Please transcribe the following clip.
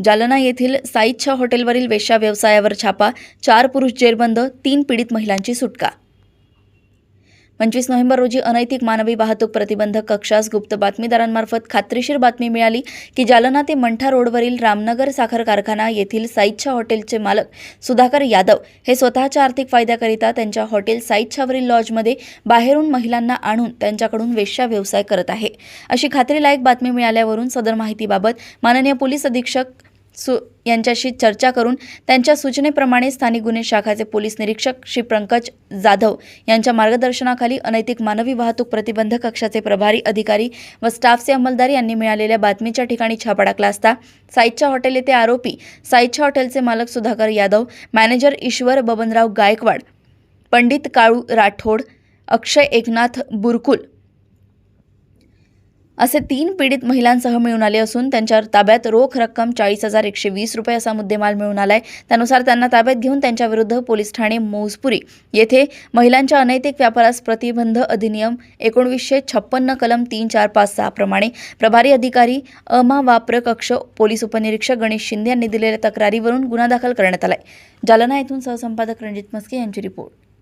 जालना येथील साईच्छा हॉटेलवरील वेश्या व्यवसायावर छापा, 4 पुरुष जेरबंद, 3 पीडित महिलांची सुटका. 25 नोव्हेंबर रोजी अनैतिक मानवी वाहतूक प्रतिबंधक कक्षास गुप्त बातमीदारांमार्फत खात्रीशीर बातमी मिळाली की जालना ते मंठा रोडवरील रामनगर साखर कारखाना येथील साईच्छा हॉटेलचे मालक सुधाकर यादव हे स्वतःच्या आर्थिक फायद्याकरिता त्यांच्या हॉटेल साईच्छावरील लॉजमध्ये बाहेरून महिलांना आणून त्यांच्याकडून वेश्या व्यवसाय करत आहे अशी खात्रीलायक बातमी मिळाल्यावरून सदर माहितीबाबत माननीय पोलीस अधीक्षक यांच्याशी चर्चा करून त्यांच्या सूचनेप्रमाणे स्थानिक गुन्हे शाखाचे पोलीस निरीक्षक श्री पंकज जाधव यांच्या मार्गदर्शनाखाली अनैतिक मानवी वाहतूक प्रतिबंधक कक्षाचे प्रभारी अधिकारी व स्टाफचे अंमलदार यांनी मिळालेल्या बातमीच्या ठिकाणी छापा टाकला असता साईच्छा हॉटेल येथे आरोपी साईच्छा हॉटेलचे मालक सुधाकर यादव, मॅनेजर ईश्वर बबनराव गायकवाड, पंडित काळू राठोड, अक्षय एकनाथ बुरकुल असे 3 पीडित महिलांसह मिळून आले असून त्यांच्या ताब्यात रोख रक्कम 40,120 रुपये असा मुद्देमाल मिळून आलाय. त्यानुसार त्यांना ताब्यात घेऊन त्यांच्या विरुद्ध पोलीस ठाणे मौजपुरी येथे महिलांच्या अनैतिक व्यापारास प्रतिबंध अधिनियम 1956 कलम 3456 प्रमाणे प्रभारी अधिकारी अमा वापर कक्ष पोलीस उपनिरीक्षक गणेश शिंदे यांनी दिलेल्या तक्रारीवरून गुन्हा दाखल करण्यात आलाय. जालना येथून सहसंपादक रणजित मस्के यांची रिपोर्ट.